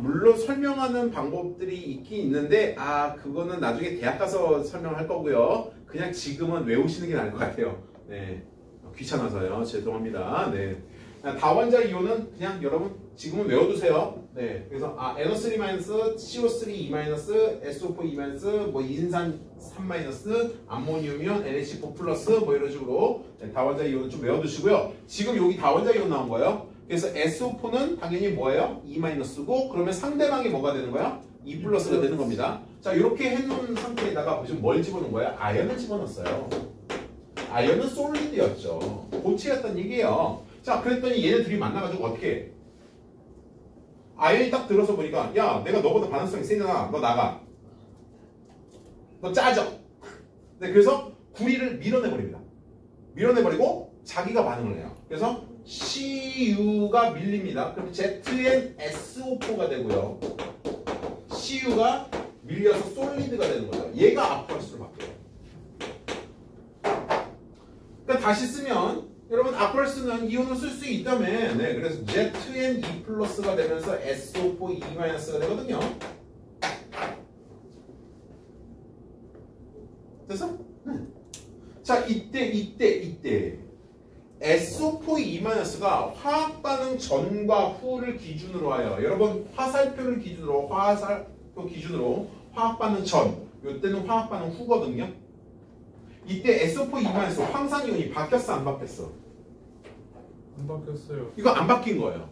물론 설명하는 방법들이 있긴 있는데 그거는 나중에 대학 가서 설명할 거고요. 그냥 지금은 외우시는 게 나을 것 같아요. 네, 귀찮아서요. 죄송합니다. 네, 다원자 이온은 그냥 여러분 지금은 외워두세요. 네, 그래서 NO3-, CO3 2-, SO4 2-, 뭐 인산 3-, 암모늄 이온, NH4+, 뭐 이런 식으로 다원자 이온은 좀 외워두시고요. 지금 여기 다원자 이온 나온 거예요. 그래서 SO4는 당연히 뭐예요? 2-고 그러면 상대방이 뭐가 되는 거야? 2+가 되는 겁니다. 자, 이렇게 해놓은 상태에다가 보시면 뭘 집어넣은 거야? 아연을 집어넣었어요. 아연은 솔리드였죠. 고체였단 얘기예요. 자, 그랬더니 얘네 둘이 만나가지고 어떻게 해? 아연이 딱 들어서 보니까 야, 내가 너보다 반응성이 세잖아. 너 나가. 너 짜져. 네, 그래서 구리를 밀어내버립니다. 밀어내버리고 자기가 반응을 해요. 그래서 CU가 밀립니다. 그럼 ZnSO4가 되고요. CU가 밀려서 솔리드가 되는 거죠. 얘가 아쿠아리스로 바뀌어요. 그러니까 다시 쓰면 여러분 아쿠아리스는 이온을 쓸 수 있다며. 네, 그래서 ZnE+가 되면서 SO4 2-가 되거든요. 됐어? 자, 이때 SO4 2-가 화학 반응 전과 후를 기준으로 하여 여러분 화살표를 기준으로 화학 반응 전, 이때는 화학 반응 후거든요. 이때 SO4 이마에서 황산이온이 바뀌었어 안 바뀌었어?
안 바뀌었어요.
이거 안 바뀐 거예요.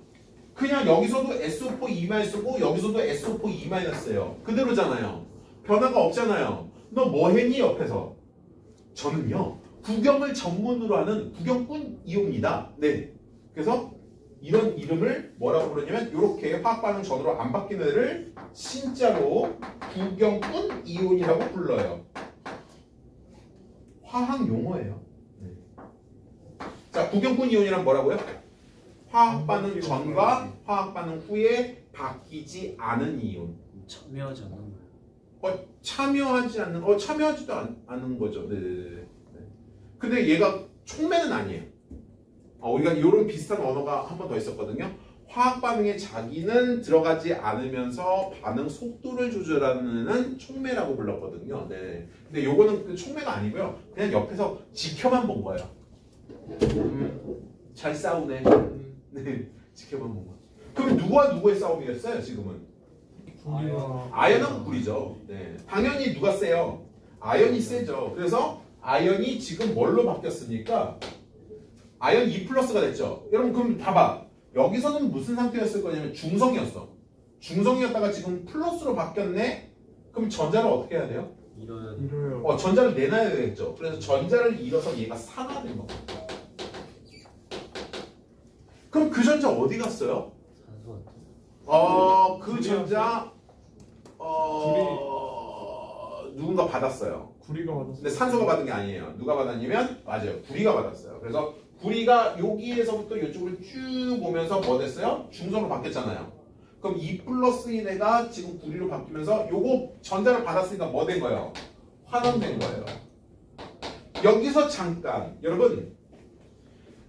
그냥 여기서도 SO4 2-고 여기서도 SO4 2-예요. 그대로잖아요. 변화가 없잖아요. 너 뭐 했니 옆에서? 저는요 구경을 전문으로 하는 구경꾼 이호입니다. 네. 그래서 이런 이름을 뭐라고 부르냐면 이렇게 화학반응 전으로 안 바뀌는 애를 진짜로 구경꾼 이온이라고 불러요. 화학 용어예요. 네. 자, 구경꾼 이온이란 뭐라고요? 화학 반응 전과 화학 반응 후에 바뀌지 않은 이온.
참여하지 않는 거예요.
참여하지도 않는 거죠. 네네네. 근데 얘가 촉매는 아니에요. 우리가 이런 비슷한 언어가 한 번 더 있었거든요. 화학 반응에 자기는 들어가지 않으면서 반응 속도를 조절하는 촉매라고 불렀거든요. 네. 근데 요거는 그 촉매가 아니고요. 그냥 옆에서 지켜만 본 거예요. 잘 싸우네. 네, 지켜만 본 거. 그럼 누구와 누구의 싸움이었어요? 지금은
구리와
아연하고 구리죠. 네, 당연히 누가 세요? 아연이 세죠. 그래서 아연이 지금 뭘로 바뀌었습니까? 아연 2+가 됐죠. 여러분 그럼 봐봐. 여기서는 무슨 상태였을 거냐면 중성이었어. 중성이었다가 지금 플러스로 바뀌었네. 그럼 전자를 어떻게 해야 돼요?
이래요.
전자를 내놔야 되겠죠. 그래서 전자를 잃어서 얘가 산화된 거. 그럼 그 전자 어디 갔어요?
산소한테.
그 전자 누군가 받았어요.
구리가 받았어요.
근데 산소가 받은 게 아니에요. 누가 받았냐면 맞아요. 구리가 받았어요. 그래서 구리가 여기에서부터 이쪽을 쭉 오면서 뭐 됐어요? 중성으로 바뀌었잖아요. 그럼 2+인 애가 지금 구리로 바뀌면서 요거 전자를 받았으니까 뭐 된 거예요? 환원된 거예요. 여기서 잠깐 여러분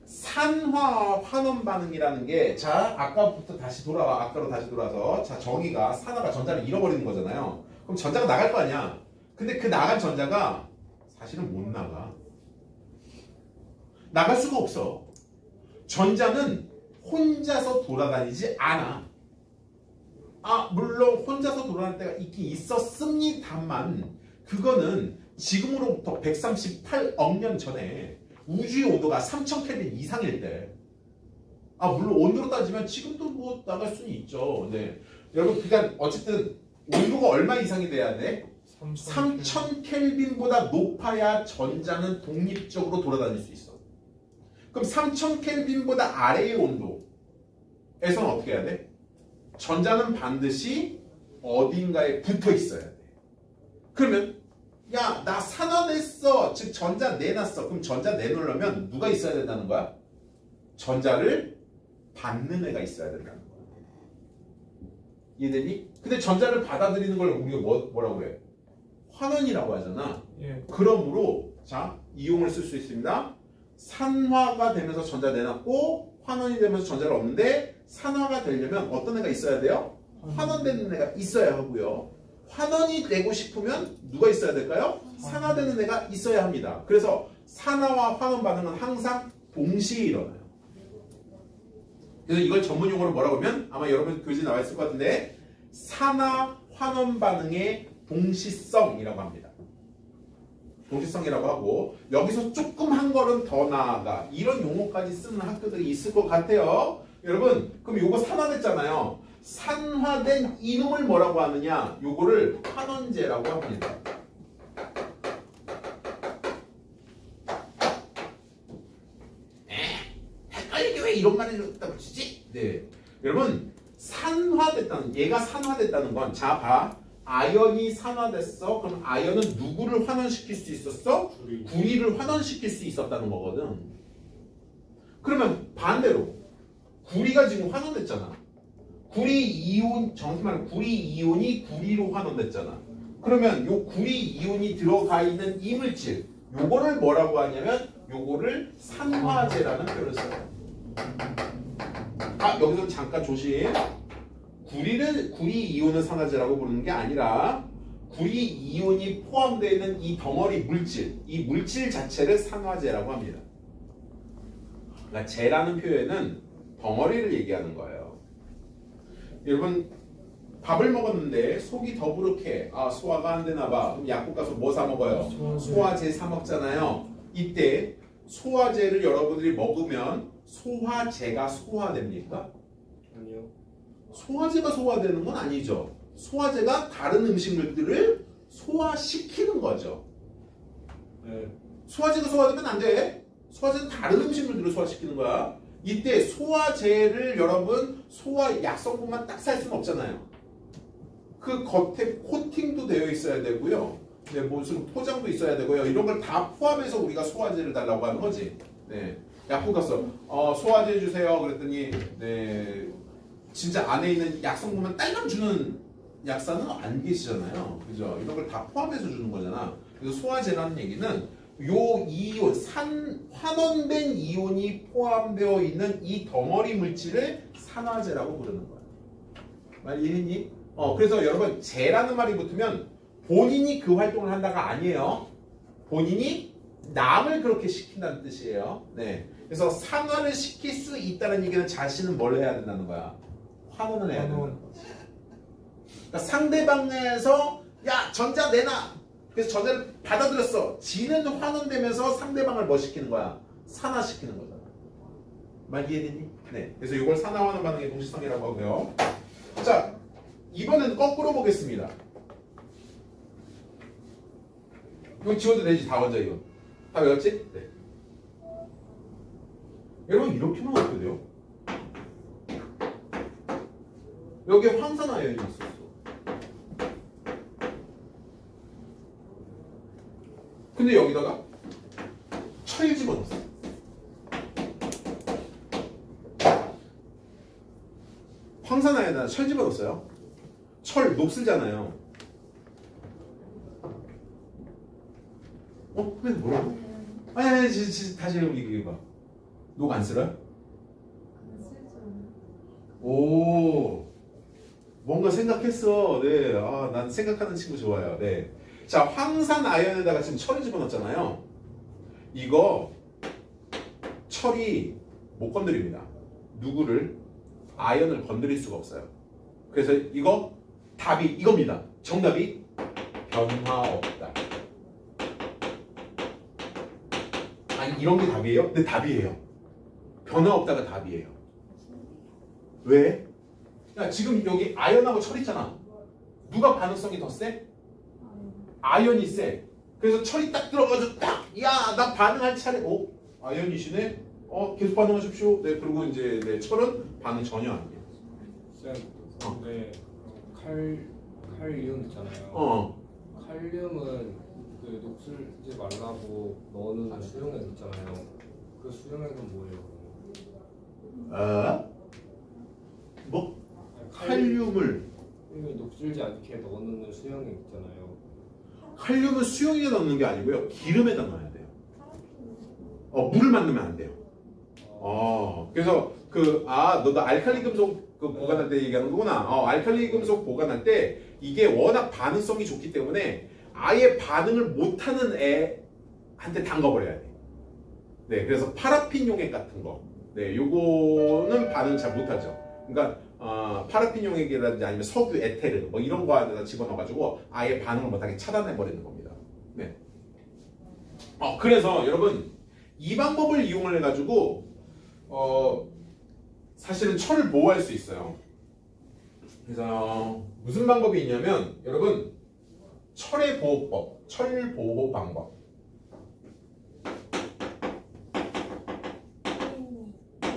산화 환원 반응이라는 게 자 아까부터 다시 돌아와 아까로 다시 돌아서 자 저기가 산화가 전자를 잃어버리는 거잖아요. 그럼 전자가 나갈 거 아니야. 근데 그 나간 전자가 사실은 못 나가. 나갈 수가 없어. 전자는 혼자서 돌아다니지 않아. 물론 혼자서 돌아다닐 때가 있긴 있었습니다만 그거는 지금으로부터 138억 년 전에 우주의 온도가 3000켈빈 이상일 때 물론 온도로 따지면 지금도 뭐 나갈 수는 있죠. 네. 여러분 그러니까 어쨌든 온도가 얼마 이상이 돼야 돼? 3000켈빈보다 높아야 전자는 독립적으로 돌아다닐 수 있어. 그럼 3000켈빈보다 아래의 온도에서는 어떻게 해야 돼? 전자는 반드시 어딘가에 붙어 있어야 돼. 그러면 야, 나 산화됐어. 즉 전자 내놨어. 그럼 전자 내놓으려면 누가 있어야 된다는 거야? 전자를 받는 애가 있어야 된다는 거야. 이해되니? 근데 전자를 받아들이는 걸 우리가 뭐라고 해? 환원이라고 하잖아.
예.
그러므로 자 이용을 쓸 수 있습니다. 산화가 되면서 전자 내놨고 환원이 되면서 전자를 얻는데 산화가 되려면 어떤 애가 있어야 돼요? 환원되는 애가 있어야 하고요. 환원이 되고 싶으면 누가 있어야 될까요? 산화되는 애가 있어야 합니다. 그래서 산화와 환원 반응은 항상 동시에 일어나요. 그래서 이걸 전문 용어로 뭐라고 하면 아마 여러분 교재에 나와 있을 것 같은데 산화 환원 반응의 동시성이라고 합니다. 동시성이라고 하고 여기서 조금 한 걸음 더 나아가 이런 용어까지 쓰는 학교들이 있을 것 같아요. 여러분 그럼 요거 산화됐잖아요. 산화된 이놈을 뭐라고 하느냐? 요거를 환원제라고 합니다. 헷갈리게 왜 이런 말을 갖다 붙이지? 네, 여러분 산화됐다는 얘가 산화됐다는 건 자 봐. 아연이 산화됐어. 그럼 아연은 누구를 환원시킬 수 있었어? 구리를 환원시킬 수 있었다는 거거든. 그러면 반대로 구리가 지금 환원됐잖아. 구리 이온, 정확히 말하면 구리 이온이 구리로 환원됐잖아. 그러면 요 구리 이온이 들어가 있는 이물질 요거를 뭐라고 하냐면 요거를 산화제라는 표현을 써요. 여기서 잠깐 조심. 구리 이온을 산화제라고 부르는 게 아니라 구리 이온이 포함되어 있는 이 덩어리 물질, 이 물질 자체를 산화제라고 합니다. 그러니까 제라는 표현은 덩어리를 얘기하는 거예요. 여러분 밥을 먹었는데 속이 더부룩해. 아, 소화가 안 되나 봐. 그럼 약국 가서 뭐 사 먹어요? 소화제 사 먹잖아요. 이때 소화제를 여러분들이 먹으면 소화제가 소화됩니까?
아니요.
소화제가 소화되는 건 아니죠. 소화제가 다른 음식물들을 소화시키는 거죠.
네.
소화제가 소화되면 안 돼. 소화제는 다른 음식물들을 소화시키는 거야. 이때 소화제를 여러분 소화 약성분만 딱 살 수는 없잖아요. 그 겉에 코팅도 되어 있어야 되고요. 네, 무슨 포장도 있어야 되고요. 이런 걸 다 포함해서 우리가 소화제를 달라고 하는 거지. 네. 약국 갔어. 소화제 주세요. 그랬더니 네. 진짜 안에 있는 약성분만 딸랑 주는 약사는 안 계시잖아요. 그죠? 이런 걸 다 포함해서 주는 거잖아. 그래서 소화제라는 얘기는 요 이온, 환원된 이온이 포함되어 있는 이 덩어리 물질을 산화제라고 부르는 거야. 말 이해했니? 그래서 여러분 제라는 말이 붙으면 본인이 그 활동을 한다가 아니에요. 본인이 남을 그렇게 시킨다는 뜻이에요. 네. 그래서 산화를 시킬 수 있다는 얘기는 자신은 뭘 해야 된다는 거야? 환원을 해야 된다는 거지. 그러니까 상대방에서 야 전자 내놔. 그래서 전자를 받아들였어. 지는 환원되면서 상대방을 뭐 시키는 거야? 산화시키는 거잖아. 말 이해되니? 네. 그래서 이걸 산화하는 반응의 동시성이라고 하고요. 자, 이번엔 거꾸로 보겠습니다. 이거 지워도 되지. 다 먼저 이거. 다 외웠지? 네. 여러분 이렇게만 어떻게 돼요? 여기에 황산화연이 있었어. 근데 여기다가 철 집어넣었어. 황산화연에다 철 집어넣었어요. 철 녹슬잖아요. 근데 뭐라고? 아니 다시 얘기해봐. 녹 안 쓸어요? 오, 뭔가 생각했어. 네, 난 생각하는 친구 좋아요. 네. 자, 황산 아연에다가 지금 철을 집어넣었잖아요. 이거 철이 못 건드립니다. 누구를? 아연을 건드릴 수가 없어요. 그래서 이거 답이 이겁니다. 정답이 변화 없다. 아니 이런 게 답이에요? 네, 답이에요. 변화 없다가 답이에요. 왜? 야, 지금 여기 아연하고 철 있잖아. 누가 반응성이 더 세? 아연이 세. 그래서 철이 딱 들어가서 딱, 야, 나 반응할 차례. 아연이시네? 계속 반응하십시오. 네, 그리고 이제 네, 철은 반응 전혀 안 해요.
쌤, 근데 칼륨 있잖아요. 칼륨은 그 녹슬지 말라고 넣는 수용액 있잖아요. 그 수용액은 뭐예요?
뭐? 칼륨을
녹슬지 않게 넣는 수용액 있잖아요.
칼륨은 수용액에 넣는 게 아니고요. 기름에다 넣어야 돼요. 물을 만들면 안 돼요. 그래서 너도 알칼리 금속 보관할 때 얘기하는 거구나. 알칼리 금속 보관할 때 이게 워낙 반응성이 좋기 때문에 아예 반응을 못하는 애한테 담가버려야 돼. 네, 그래서 파라핀 용액 같은 거. 네, 요거는 반응 잘 못하죠. 그러니까 파라핀 용액이라든지 아니면 석유, 에테르 뭐 이런 거 안에다 집어넣어가지고 아예 반응을 못하게 차단해버리는 겁니다. 네. 그래서 여러분 이 방법을 이용을 해가지고 사실은 철을 보호할 수 있어요. 그래서 무슨 방법이 있냐면 여러분 철의 보호법, 철 보호 방법.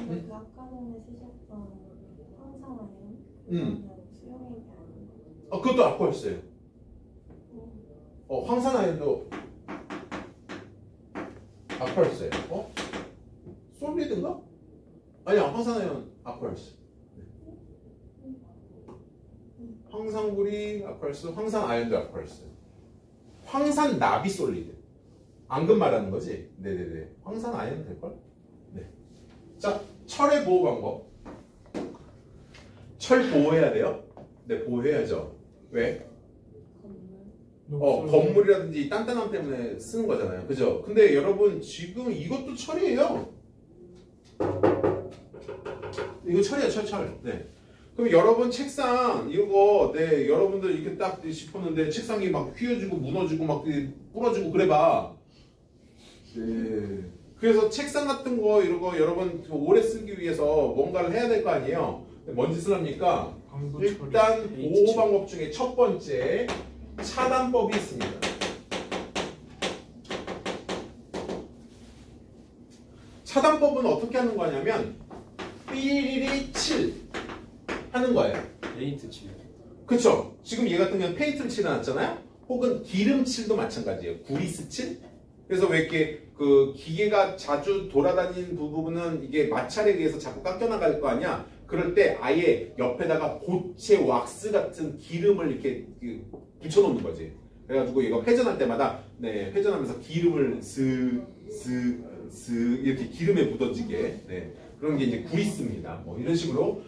그 아까 전에 쓰셨던 황산화연 수용액이 아니에요?
그것도 아쿠아였어요. 황산화연도 아쿠아였어요. 솔리드인가? 아니야, 황산화연 아쿠아였어. 황산구리 아쿠아였어. 황산아연도 아쿠아였어요. 황산나비 솔리드. 앙금 말하는 거지? 네네네. 황산아연 될걸? 네. 자, 철의 보호 방법. 철 보호해야 돼요? 네, 보호해야죠. 왜? 건물이라든지 단단함 때문에 쓰는 거잖아요. 그죠? 근데 여러분 지금 이것도 철이에요. 이거 철이야, 철. 네. 그럼 여러분 책상 이거 네 여러분들 이렇게 딱 짚었는데 책상이 막 휘어지고 무너지고 막 부러지고 그래봐. 네. 그래서 책상 같은 거 이런 거 여러분 오래 쓰기 위해서 뭔가를 해야 될 거 아니에요. 뭔 짓을 합니까?
광고
일단
처리.
보호 방법 중에 첫 번째 차단법이 있습니다. 차단법은 어떻게 하는 거냐면 삐리리 칠 하는 거예요.
페인트 칠.
그쵸? 지금 얘 같은 경우는 페인트를 칠해놨잖아요. 혹은 기름칠도 마찬가지예요. 구리스칠. 그래서 왜 이렇게 그 기계가 자주 돌아다니는 부분은 이게 마찰에 의해서 자꾸 깎여나갈 거 아니야. 그럴 때 아예 옆에다가 고체 왁스 같은 기름을 이렇게 붙여놓는 거지. 그래가지고 얘가 회전할 때마다 네, 회전하면서 기름을 이렇게 기름에 묻어지게 네, 그런 게 이제 구리스입니다. 뭐 이런 식으로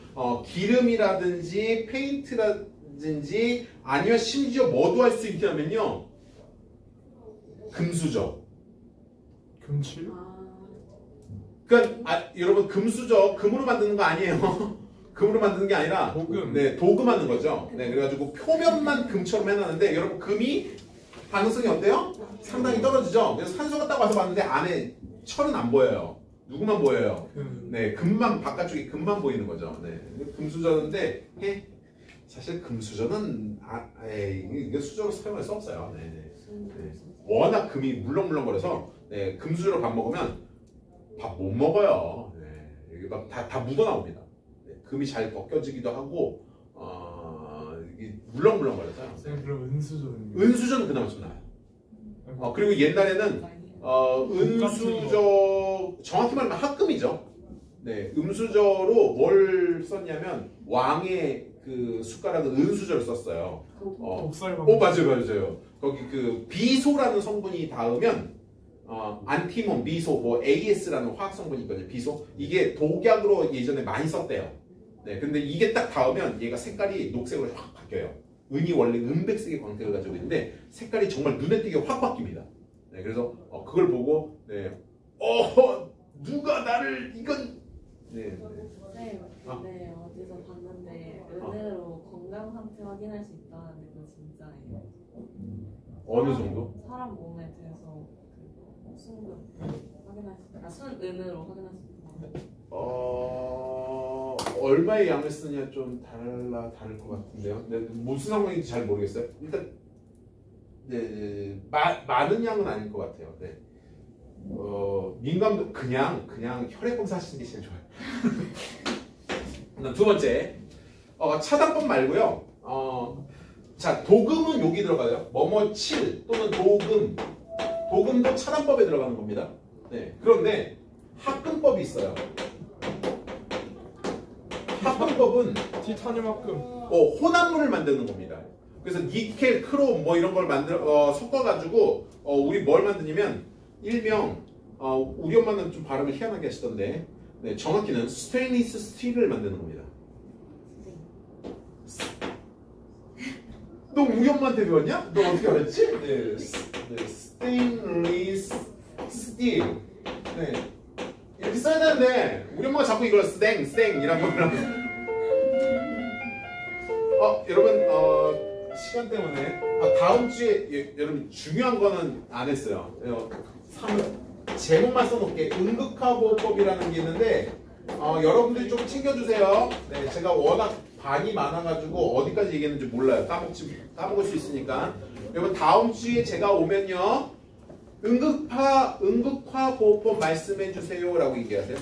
기름이라든지 페인트라든지 아니면 심지어 뭐도 할 수 있냐면요. 금수저.
금칠?
그러니까 여러분 금수저 금으로 만드는 거 아니에요. 금으로 만드는 게 아니라
도금.
네, 도금하는 거죠. 네, 그래가지고 표면만 금처럼 해놨는데 여러분 금이 반응성이 어때요? 상당히 떨어지죠. 그래서 산소가 딱 와서 봤는데 안에 철은 안 보여요. 누구만 보여요? 네, 금만 바깥쪽에 금만 보이는 거죠. 네, 금수저인데 사실 금수저는 이게 수저로 사용할 수 없어요. 네, 네. 워낙 금이 물렁물렁거려서 네, 금수저로 밥 먹으면 밥 못 먹어요. 네, 여기 막 다 묻어 나옵니다. 네, 금이 잘 벗겨지기도 하고 이게 물렁물렁거려서요.
쌤 그럼 은수저는?
은수저는 그나마 좀 나아요. 그리고 옛날에는 은수저 정확히 말하면 합금이죠. 네, 음수저로 뭘 썼냐면 왕의 그 숟가락은 은수저를 썼어요.
복살방.
맞아요. 거기 그 비소라는 성분이 닿으면 안티몬, 비소, 뭐 AS라는 화학 성분이 있거든요. 비소. 이게 독약으로 예전에 많이 썼대요. 네, 근데 이게 딱 닿으면 얘가 색깔이 녹색으로 확 바뀌어요. 은이 원래 은백색의 광택을 가지고 있는데 색깔이 정말 눈에 띄게 확 바뀝니다. 네, 그래서 그걸 보고 누가 나를 이건
네, 근데 어디서 봤는데 은으로 건강 상태 확인할 수 있다는데 그거 진짜예요?
어느 정도?
사람 몸에 대해서 그 순금 확인할 수 순은으로 확인할 수 있다.
얼마의 양을 쓰냐 좀 다를 것 같은데요. 네, 무슨 상황인지 잘 모르겠어요. 일단 네, 많은 양은 아닐 것 같아요. 네. 민감도 그냥 혈액 검사 하시는 게 제일 좋아요. 두 번째 차단법 말고요. 자 도금은 여기 들어가요. 뭐뭐 칠 또는 도금도 차단법에 들어가는 겁니다. 네. 그런데 합금법이 있어요. 합금법은
티타늄 합금.
혼합물을 만드는 겁니다. 그래서 니켈, 크롬 뭐 이런 걸 섞어가지고 우리 뭘 만드냐면 일명 우리 엄마는 좀 발음을 희한하게 하시던데 네, 정확히는 스테인리스 스틸을 만드는 겁니다. 너 우리 엄마한테 배웠냐? 너 어떻게 알았지? 네, 스테인리스 스틸. 네, 이렇게 써야 되는데 우리 엄마가 자꾸 이걸 스탱 이런 거라고. 여러분 시간 때문에 다음 주에 여러분 중요한 거는 안 했어요. 제목만 써놓을게. 응극화보호법이라는 게 있는데 여러분들이 좀 챙겨주세요. 네, 제가 워낙 반이 많아가지고 어디까지 얘기했는지 몰라요. 까먹을 수 있으니까. 여러분 다음 주에 제가 오면요 응극화보호법 말씀해주세요 라고 얘기하세요.